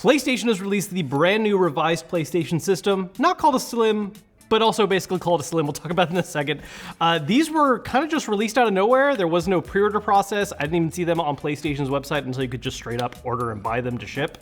PlayStation has released the brand new revised PlayStation system, not called a Slim, but also basically called a Slim. We'll talk about it in a second. These were kind of just released out of nowhere. There was no pre-order process. I didn't even see them on PlayStation's website until you could just straight up order and buy them to ship.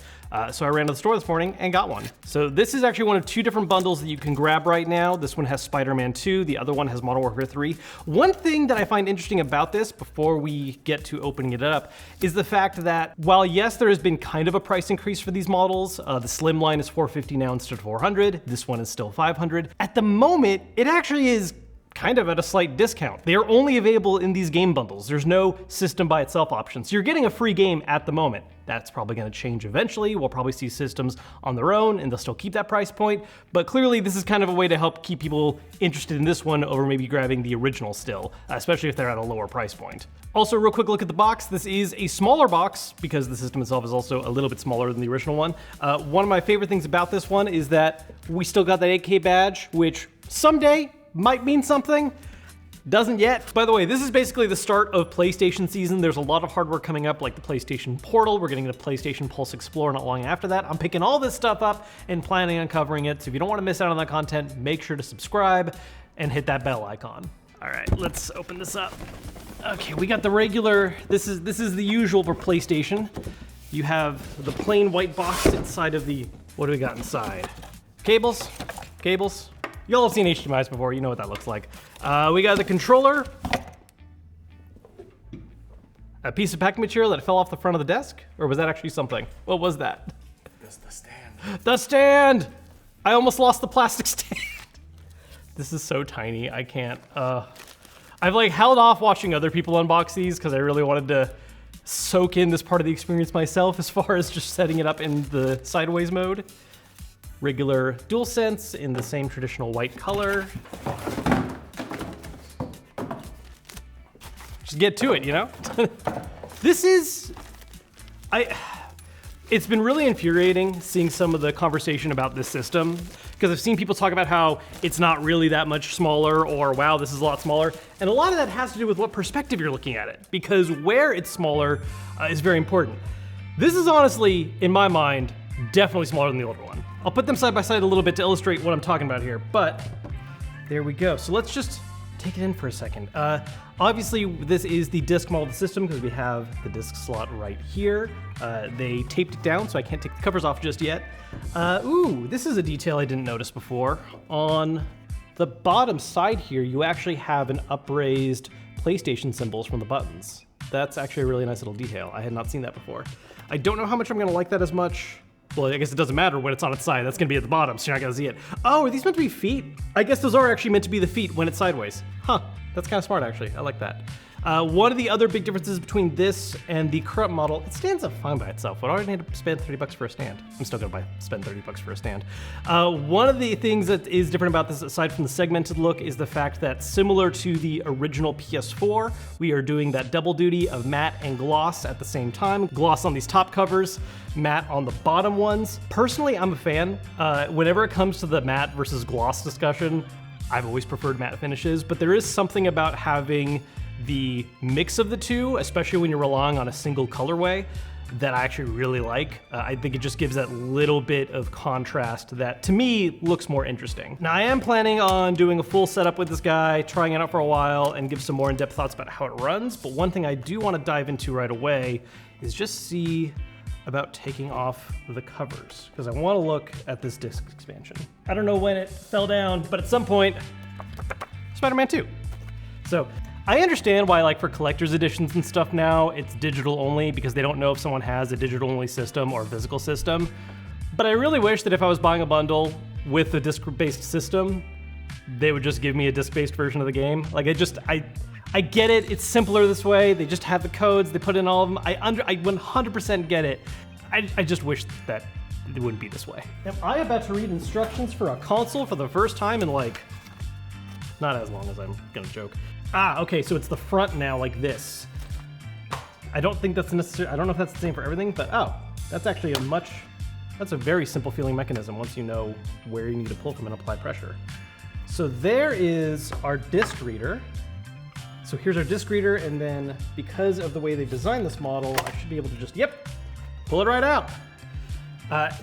So I ran to the store this morning and got one. So this is actually one of 2 different bundles that you can grab right now. This one has Spider-Man 2, the other one has Modern Warfare 3. One thing that I find interesting about this, before we get to opening it up, is the fact that while yes, there has been kind of a price increase for these models, the Slim line is $450 now instead of $400. This one is still $500. At the moment, it actually is kind of at a slight discount. They are only available in these game bundles. There's no system by itself option. So you're getting a free game at the moment. That's probably gonna change eventually. We'll probably see systems on their own and they'll still keep that price point. But clearly this is kind of a way to help keep people interested in this one over maybe grabbing the original still, especially if they're at a lower price point. Also, real quick look at the box. This is a smaller box because the system itself is also a little bit smaller than the original one. One of my favorite things about this one is that we still got that 8K badge, which someday might mean something. Doesn't yet. By the way, this is basically the start of PlayStation season. There's a lot of hardware coming up, like the PlayStation Portal. We're getting the PlayStation Pulse Explorer not long after that. I'm picking all this stuff up and planning on covering it. So if you don't want to miss out on that content, make sure to subscribe and hit that bell icon. All right, let's open this up. Okay, we got the regular, this is the usual for PlayStation. You have the plain white box inside of the, what do we got inside? Cables. Y'all have seen HDMIs before, you know what that looks like. We got the controller, a piece of packing material that fell off the front of the desk, or was that actually something? What was that? That's the stand. The stand! I almost lost the plastic stand. This is so tiny, I can't. I've like held off watching other people unbox these because I really wanted to soak in this part of the experience myself as far as just setting it up in the sideways mode. Regular DualSense in the same traditional white color. Just get to it, you know? This is, it's been really infuriating seeing some of the conversation about this system, because I've seen people talk about how it's not really that much smaller, or wow, this is a lot smaller. And a lot of that has to do with what perspective you're looking at it, because where it's smaller is very important. This is honestly, in my mind, definitely smaller than the older one. I'll put them side by side a little bit to illustrate what I'm talking about here, but there we go. So let's just take it in for a second. Obviously, this is the disc model of the system because we have the disc slot right here. They taped it down, so I can't take the covers off just yet. Ooh, this is a detail I didn't notice before. On the bottom side here, you actually have an upraised PlayStation symbols from the buttons. That's actually a really nice little detail. I had not seen that before. I don't know how much I'm gonna like that as much. Well, I guess it doesn't matter when it's on its side. That's gonna be at the bottom, so you're not gonna see it. Oh, are these meant to be feet? I guess those are actually meant to be the feet when it's sideways. Huh, that's kind of smart actually, I like that. One of the other big differences between this and the current model, it stands up fine by itself. But I already need to spend $30 for a stand. I'm still gonna spend $30 for a stand. One of the things that is different about this, aside from the segmented look, is the fact that similar to the original PS4, we are doing that double duty of matte and gloss at the same time. Gloss on these top covers, matte on the bottom ones. Personally, I'm a fan. Whenever it comes to the matte versus gloss discussion, I've always preferred matte finishes, but there is something about having the mix of the two, especially when you're relying on a single colorway, that I actually really like. I think it just gives that little bit of contrast that, to me, looks more interesting. Now, I am planning on doing a full setup with this guy, trying it out for a while, and give some more in-depth thoughts about how it runs, but one thing I do want to dive into right away is just see about taking off the covers, because I want to look at this disc expansion. I don't know when it fell down, but at some point, Spider-Man 2. So, I understand why, like, for collector's editions and stuff now, it's digital only because they don't know if someone has a digital only system or a physical system. But I really wish that if I was buying a bundle with a disc-based system, they would just give me a disc-based version of the game. Like, I get it, it's simpler this way. They just have the codes, they put in all of them. I 100% get it. I just wish that it wouldn't be this way. Am I about to read instructions for a console for the first time in, like, not as long as I'm gonna joke. Ah, okay, so it's the front now, like this. I don't think that's necessary. I don't know if that's the same for everything, but oh, that's actually that's a very simple feeling mechanism once you know where you need to pull from and apply pressure. So there is our disc reader. So here's our disc reader, and then because of the way they designed this model, I should be able to just, yep, pull it right out.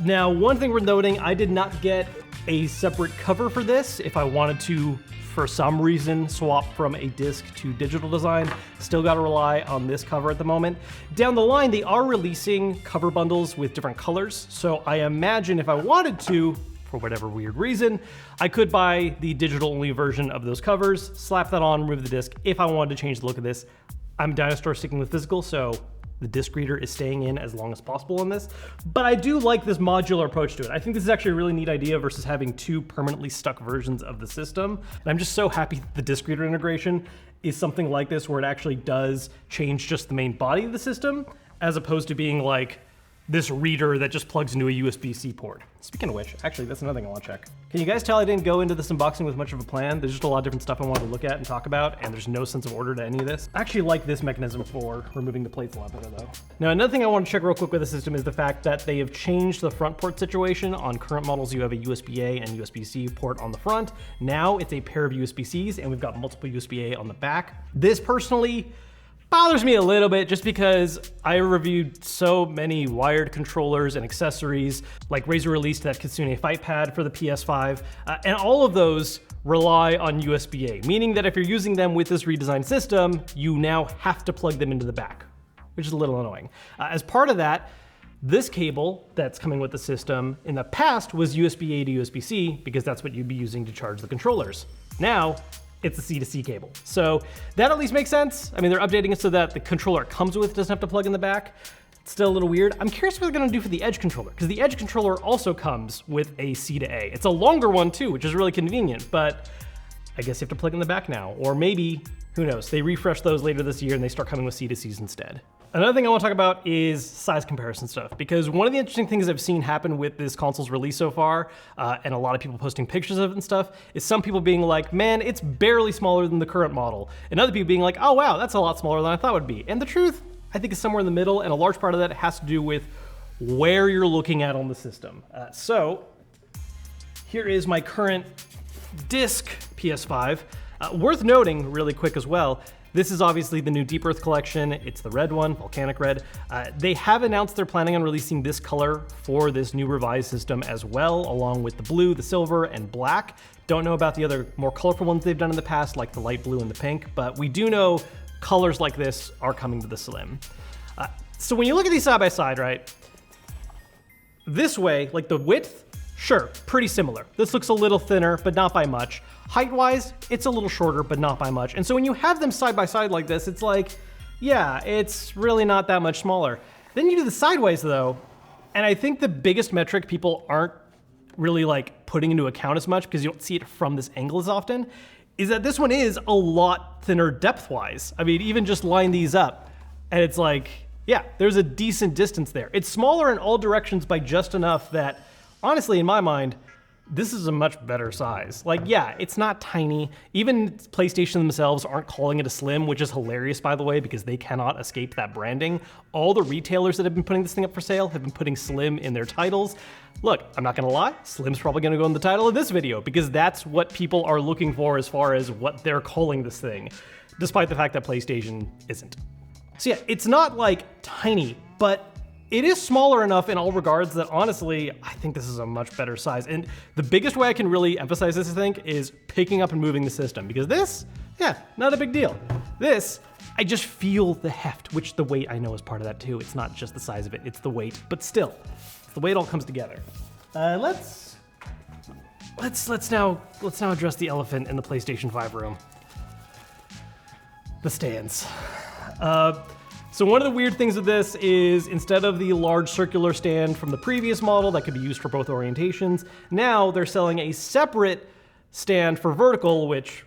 Now, one thing we're noting, I did not get a separate cover for this. If I wanted to, for some reason, swap from a disc to digital design, still gotta rely on this cover at the moment. Down the line, they are releasing cover bundles with different colors, so I imagine if I wanted to, for whatever weird reason, I could buy the digital-only version of those covers, slap that on, remove the disc, if I wanted to change the look of this. I'm Dinosaur sticking with physical, so the disc reader is staying in as long as possible on this, but I do like this modular approach to it. I think this is actually a really neat idea versus having two permanently stuck versions of the system. And I'm just so happy the disc reader integration is something like this where it actually does change just the main body of the system, as opposed to being like this reader that just plugs into a USB-C port. Speaking of which, actually, that's another thing I want to check. Can you guys tell I didn't go into this unboxing with much of a plan? There's just a lot of different stuff I wanted to look at and talk about, and there's no sense of order to any of this. I actually like this mechanism for removing the plates a lot better, though. Now, another thing I want to check real quick with the system is the fact that they have changed the front port situation. On current models, you have a USB-A and USB-C port on the front. Now, it's a pair of USB-Cs, and we've got multiple USB-A on the back. This, personally, bothers me a little bit just because I reviewed so many wired controllers and accessories, like Razer released that Kitsune Fight Pad for the PS5, and all of those rely on USB-A, meaning that if you're using them with this redesigned system, you now have to plug them into the back, which is a little annoying. As part of that, this cable that's coming with the system in the past was USB-A to USB-C because that's what you'd be using to charge the controllers. Now, it's a C-to-C cable. So that at least makes sense. I mean, they're updating it so that the controller it comes with doesn't have to plug in the back. It's still a little weird. I'm curious what they're gonna do for the Edge controller, because the Edge controller also comes with a C-to-A. It's a longer one too, which is really convenient, but I guess you have to plug in the back now. Or maybe, who knows, they refresh those later this year and they start coming with C-to-Cs instead. Another thing I want to talk about is size comparison stuff, because one of the interesting things I've seen happen with this console's release so far, and a lot of people posting pictures of it and stuff, is some people being like, man, it's barely smaller than the current model, and other people being like, oh wow, that's a lot smaller than I thought it would be. And the truth, I think, is somewhere in the middle, and a large part of that has to do with where you're looking at on the system. So here is my current disc PS5. Worth noting really quick as well, this is obviously the new Deep Earth collection. It's the red one, volcanic red. They have announced they're planning on releasing this color for this new revised system as well, along with the blue, the silver, and black. Don't know about the other more colorful ones they've done in the past, like the light blue and the pink, but we do know colors like this are coming to the Slim. So when you look at these side by side, right, this way, like the width, sure, pretty similar. This looks a little thinner, but not by much. Height-wise, it's a little shorter, but not by much. And so when you have them side by side like this, it's like, yeah, it's really not that much smaller. Then you do the sideways though, and I think the biggest metric people aren't really like putting into account as much because you don't see it from this angle as often, is that this one is a lot thinner depth-wise. I mean, even just line these up, and it's like, yeah, there's a decent distance there. It's smaller in all directions by just enough that, honestly, in my mind, this is a much better size. Like, yeah, it's not tiny. Even PlayStation themselves aren't calling it a Slim, which is hilarious, by the way, because they cannot escape that branding. All the retailers that have been putting this thing up for sale have been putting Slim in their titles. Look, I'm not gonna lie, Slim's probably gonna go in the title of this video because that's what people are looking for as far as what they're calling this thing, despite the fact that PlayStation isn't. So yeah, it's not like tiny, but it is smaller enough in all regards that honestly, I think this is a much better size. And the biggest way I can really emphasize this, I think, is picking up and moving the system. Because this, yeah, not a big deal. This, I just feel the heft, which the weight I know is part of that too. It's not just the size of it, it's the weight. But still, it's the way it all comes together. Let's now address the elephant in the PlayStation 5 room. The stands. So one of the weird things with this is instead of the large circular stand from the previous model that could be used for both orientations, now they're selling a separate stand for vertical, which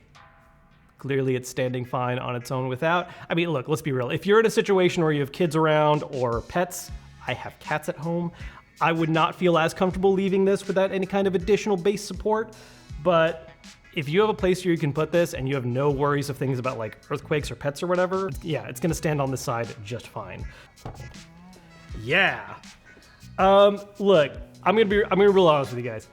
clearly it's standing fine on its own without. I mean, look, let's be real. If you're in a situation where you have kids around or pets, I have cats at home, I would not feel as comfortable leaving this without any kind of additional base support, but if you have a place where you can put this and you have no worries of things about like earthquakes or pets or whatever, yeah, it's gonna stand on this side just fine. Yeah. Look, I'm gonna be real honest with you guys.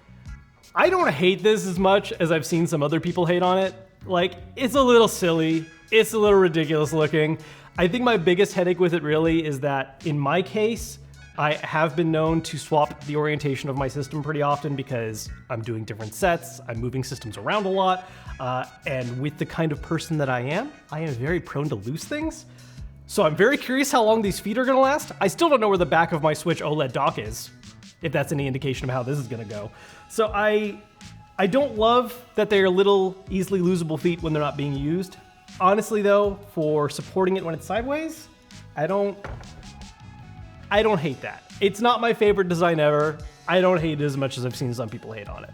I don't hate this as much as I've seen some other people hate on it. Like, it's a little silly. It's a little ridiculous looking. I think my biggest headache with it really is that in my case, I have been known to swap the orientation of my system pretty often because I'm doing different sets, I'm moving systems around a lot, and with the kind of person that I am very prone to lose things. So I'm very curious how long these feet are gonna last. I still don't know where the back of my Switch OLED dock is, if that's any indication of how this is gonna go. So I don't love that they're little easily losable feet when they're not being used. Honestly though, for supporting it when it's sideways, I don't hate that. It's not my favorite design ever. I don't hate it as much as I've seen some people hate on it.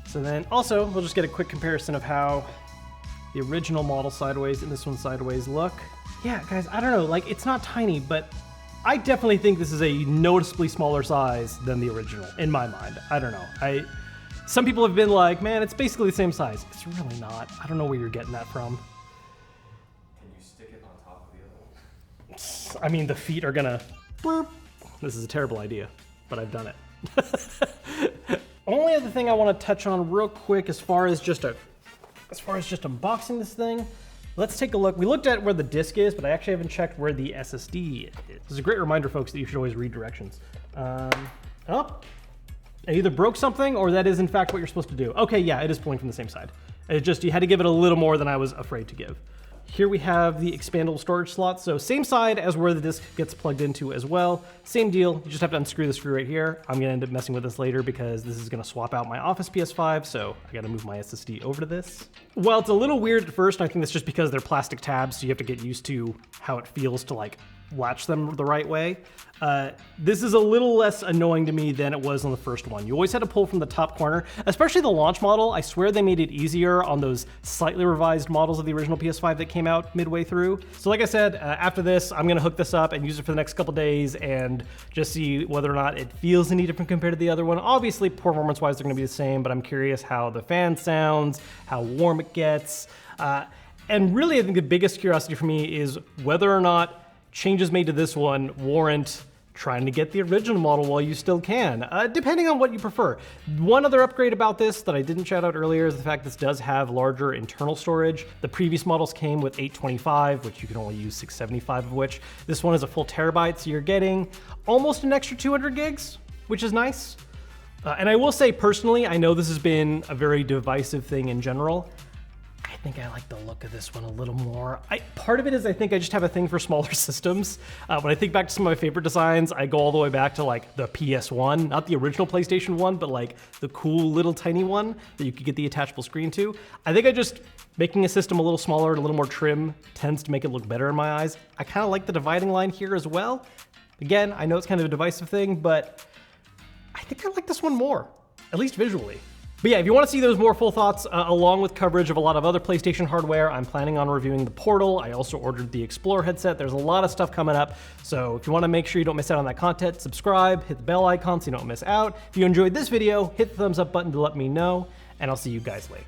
So then also, we'll just get a quick comparison of how the original model sideways and this one sideways look. Yeah, guys, I don't know, like it's not tiny, but I definitely think this is a noticeably smaller size than the original, in my mind. I don't know. Some people have been like, man, it's basically the same size. It's really not. I don't know where you're getting that from. Can you stick it on top of the other one? I mean, the feet are gonna burp. This is a terrible idea, but I've done it. Only other thing I want to touch on real quick as far as just unboxing this thing, let's take a look. We looked at where the disc is, but I actually haven't checked where the SSD is. This is a great reminder, folks, that you should always read directions. Oh, I either broke something or that is in fact what you're supposed to do. Okay, yeah, it is pulling from the same side. It just, you had to give it a little more than I was afraid to give. Here we have the expandable storage slot. So same side as where the disc gets plugged into as well. Same deal, you just have to unscrew the screw right here. I'm gonna end up messing with this later because this is gonna swap out my Office PS5, so I gotta move my SSD over to this. While it's a little weird at first, I think that's just because they're plastic tabs, so you have to get used to how it feels to like latch them the right way. This is a little less annoying to me than it was on the first one. You always had to pull from the top corner, especially the launch model. I swear they made it easier on those slightly revised models of the original PS5 that came out midway through. So like I said, after this, I'm gonna hook this up and use it for the next couple days and just see whether or not it feels any different compared to the other one. Obviously, performance-wise, they're gonna be the same, but I'm curious how the fan sounds, how warm it gets. And really, I think the biggest curiosity for me is whether or not changes made to this one warrant trying to get the original model while you still can, depending on what you prefer. One other upgrade about this that I didn't shout out earlier is the fact this does have larger internal storage. The previous models came with 825, which you can only use 675 of which. This one is a full terabyte, so you're getting almost an extra 200 gigs, which is nice. And I will say personally, I know this has been a very divisive thing in general. I think I like the look of this one a little more. Part of it is I think I just have a thing for smaller systems. When I think back to some of my favorite designs, I go all the way back to like the PS1, not the original PlayStation 1, but like the cool little tiny one that you could get the attachable screen to. I think making a system a little smaller and a little more trim tends to make it look better in my eyes. I kind of like the dividing line here as well. Again, I know it's kind of a divisive thing, but I think I like this one more, at least visually. But yeah, if you want to see those more full thoughts along with coverage of a lot of other PlayStation hardware, I'm planning on reviewing the Portal. I also ordered the Explorer headset. There's a lot of stuff coming up. So if you want to make sure you don't miss out on that content, subscribe, hit the bell icon so you don't miss out. If you enjoyed this video, hit the thumbs up button to let me know, and I'll see you guys later.